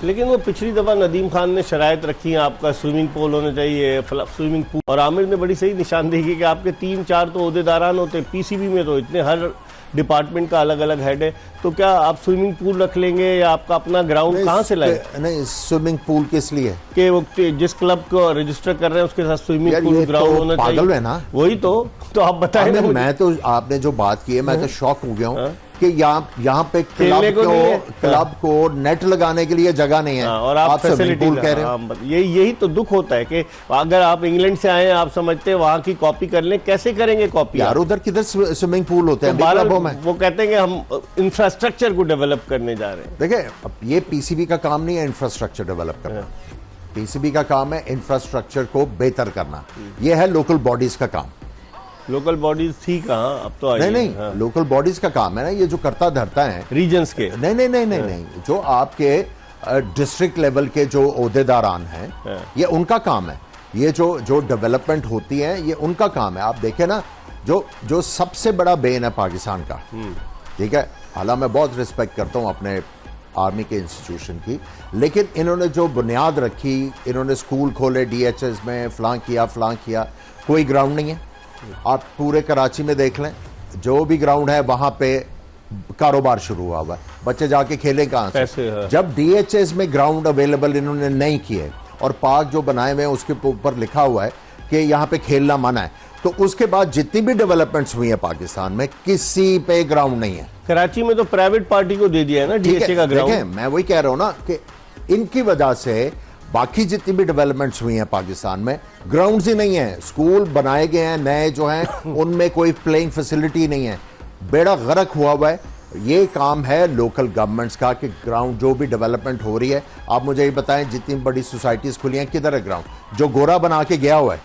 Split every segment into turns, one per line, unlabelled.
लेकिन वो पिछली दफा नदीम खान ने शराइत रखी, आपका स्विमिंग पूल होना चाहिए, स्विमिंग पूल, और आमिर ने बड़ी सही निशानदेही की कि आपके 3-4 तो ओहदेदारान होते, पीसीबी में तो इतने हर डिपार्टमेंट का अलग अलग हेड है, तो क्या आप स्विमिंग पूल रख लेंगे या आपका अपना ग्राउंड कहाँ से लाए?
नहीं, स्विमिंग पूल किस लिए
कि वो जिस क्लब को रजिस्टर कर रहे हैं उसके साथ स्विमिंग पूल ग्राउंड होना चाहिए।
पागल है ना, वही
तो आप बताएं ना।
मैं तो आपने जो बात की है मैं तो शॉक हो गया हूँ कि यहाँ पे क्लब को नेट लगाने के लिए जगह नहीं है
और आप स्विमिंग पूल कह रहे हैं। यही तो दुख होता है कि अगर आप इंग्लैंड से आए आप समझते हैं वहां की कॉपी कर लें, कैसे करेंगे कॉपी
यार? उधर किधर स्विमिंग पूल होते हैं क्लबों में?
वो कहते हैं कि हम इंफ्रास्ट्रक्चर को डेवलप करने जा रहे हैं।
देखिए, अब ये पीसीबी का काम नहीं है इंफ्रास्ट्रक्चर डेवलप करना, पीसीबी का काम है इंफ्रास्ट्रक्चर को बेहतर करना, ये है लोकल बॉडीज का काम।
लोकल बॉडीज थी कहाँ, अब तो
नहीं, लोकल बॉडीज का काम है ना, ये जो करता धरता है
रीजन्स के।
नहीं, जो आपके डिस्ट्रिक्ट लेवल के जो ओहदेदारान हैं ये उनका काम है, ये जो डेवलपमेंट होती है ये उनका काम है। आप देखें ना, जो सबसे बड़ा बेन है पाकिस्तान का, ठीक है, हालांकि मैं बहुत रिस्पेक्ट करता हूं अपने आर्मी के इंस्टीट्यूशन की, लेकिन इन्होंने जो बुनियाद रखी, इन्होंने स्कूल खोले डीएचएस में, फलां किया, कोई ग्राउंड नहीं है। आप पूरे कराची में देख लें, जो भी ग्राउंड है वहां पे कारोबार शुरू हुआ है, बच्चे जाके खेलें कहां से? जब डीएचएस में ग्राउंड अवेलेबल इन्होंने नहीं किए और पार्क जो बनाए हुए हैं उसके ऊपर लिखा हुआ है कि यहां पे खेलना मना है, तो उसके बाद जितनी भी डेवलपमेंट्स हुई है पाकिस्तान में किसी पे ग्राउंड नहीं है।
कराची में तो प्राइवेट पार्टी को दे दिया है ना डीएचए का ग्राउंड।
मैं वही कह रहा हूं ना कि इनकी वजह से बाकी जितनी भी डेवलपमेंट्स हुई हैं पाकिस्तान में ग्राउंड्स ही नहीं है, स्कूल बनाए गए हैं नए जो हैं उनमें कोई प्लेइंग फैसिलिटी नहीं है, बेड़ा गर्क हुआ है। ये काम है लोकल गवर्नमेंट्स का कि ग्राउंड जो भी डेवलपमेंट हो रही है, आप मुझे ये बताएं जितनी बड़ी सोसाइटीज खुली हैं किधर है ग्राउंड? जो गोरा बना के गया हुआ है,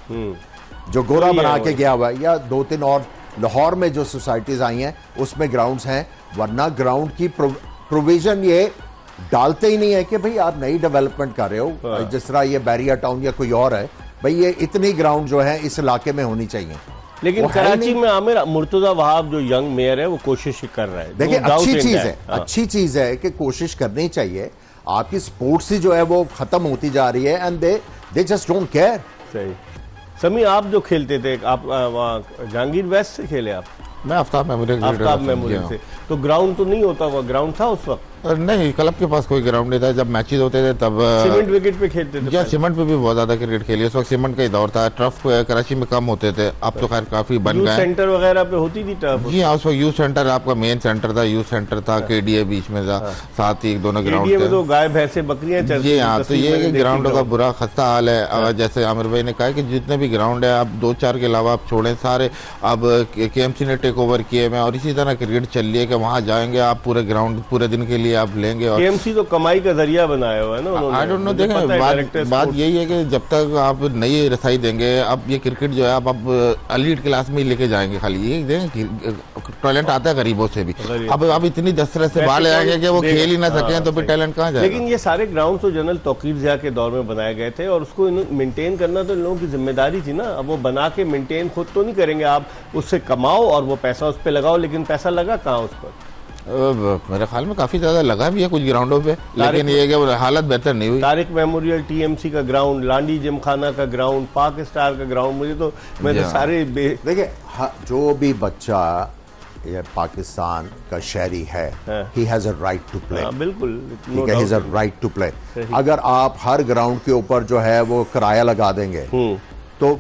जो गोरा बना के गया हुआ है, या 2-3 और लाहौर में जो सोसाइटीज आई हैं उसमें ग्राउंड्स हैं, वरना ग्राउंड की प्रोविजन ये डालते ही नहीं है कि भाई आप नई डेवलपमेंट कर रहे हो, जिस तरह ये बैरिया टाउन या कोई और है, भाई ये इतनी ग्राउंड जो है इस इलाके में होनी चाहिए।
लेकिन कराची में आमिर मुर्तजा वहाब जो यंग मेयर है वो कोशिश कर रहा है।
देखिए, अच्छी चीज है कि कोशिश करनी चाहिए। आपकी स्पोर्ट्स ही जो है वो खत्म होती जा रही है and they just don't care.
सही। समी, आप जो खेलते थे, आप वहाँ जहांगीर वेस्ट से खेले? आप?
मैं आफ्ताब मेमोरियल
से। तो ग्राउंड तो नहीं होता हुआ, ग्राउंड था उस वक्त?
नहीं, क्लब के पास कोई ग्राउंड नहीं था। जब मैचेस होते थे तब
सीमेंट विकेट पे खेलते थे।
सीमेंट पे भी बहुत ज्यादा क्रिकेट खेली, उस वक्त सीमेंट का ही दौर था। टर्फ कराची में कम होते थे, अब तो खैर काफी बन गए।
सेंटर वगैरह पे होती थी टर्फ?
जी हाँ, उस वक्त यूथ सेंटर आपका मेन सेंटर था, यूथ सेंटर था, केडीए बीच में था, साथ ही दोनों ग्राउंड थे।
तो गाय भैंसे बकरियां चलती।
जी हाँ, तो ये ग्राउंडों का बुरा खस्ता हाल है। जैसे आमिर भाई ने कहा कि जितने भी ग्राउंड है आप 2-4 के अलावा आप छोड़ें सारे, अब केएमसी ने टेक ओवर किए में, और इसी तरह क्रिकेट चल रही है कि वहाँ जाएंगे आप पूरे ग्राउंड पूरे दिन के लिए आप लेंगे। और
केएमसी तो कमाई का जरिया बनाया हुआ है ना उन्होंने।
आई डोंट नो, देखें बात यही है कि जब तक आप नई रसाई देंगे, अब ये क्रिकेट जो है आप एलीट क्लास में ही लेके जाएंगे, खाली ये देखें टैलेंट आता है गरीबों से भी। अब इतनी दस्तरस से बाहर ले आएंगे कि वो खेल ही ना सकें तो फिर टैलेंट कहाँ जाएगा?
लेकिन ये सारे ग्राउंड तो जनरल तौकीर ज़िया के दौर में बनाए गए थे और उसको मेंटेन करना तो इन लोगों की जिम्मेदारी थी ना। अब वो बना के मेंटेन खुद तो नहीं करेंगे, आप उससे कमाओ और वो पैसा उस पर लगाओ, लेकिन पैसा लगा कहाँ उस पर?
मेरे ख्याल में काफी ज्यादा लगा भी है कुछ ग्राउंडों पे, लेकिन ये कि हालत बेहतर नहीं हुई।
तारिक मेमोरियल, टीएमसी का ग्राउंड, लांडी जिमखाना का ग्राउंड, पाक स्टार का ग्राउंड, मुझे तो मैंने सारे
देखिए, जो भी बच्चा ये पाकिस्तान का शहरी है, he has a right to play.
बिल्कुल,
ठीक है, he has a right to play. अगर आप हर ग्राउंड के ऊपर जो है वो किराया लगा देंगे तो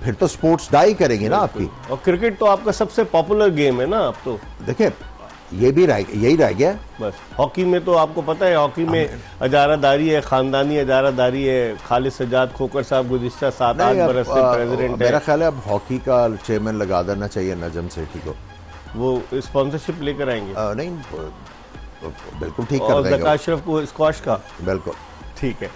फिर तो स्पोर्ट्स डाई करेगी ना आपकी।
और क्रिकेट तो आपका सबसे पॉपुलर गेम है ना अब तो।
देखिए, यही रह गया
बस। हॉकी में तो आपको पता है, हॉकी में अजारादारी है, खानदानी अजारादारी है। खालिद सज्जाद खोकर साहब गुज़िश्ता 7-8 बरस से प्रेसिडेंट है।
मेरा ख्याल है अब हॉकी का चेयरमैन लगा देना चाहिए नजम सेठी को।
वो स्पॉन्सरशिप लेकर आएंगे?
नहीं, बिल्कुल ठीक कर देंगे।
और ज़का अशरफ को स्क्वाश का?
बिल्कुल
ठीक है।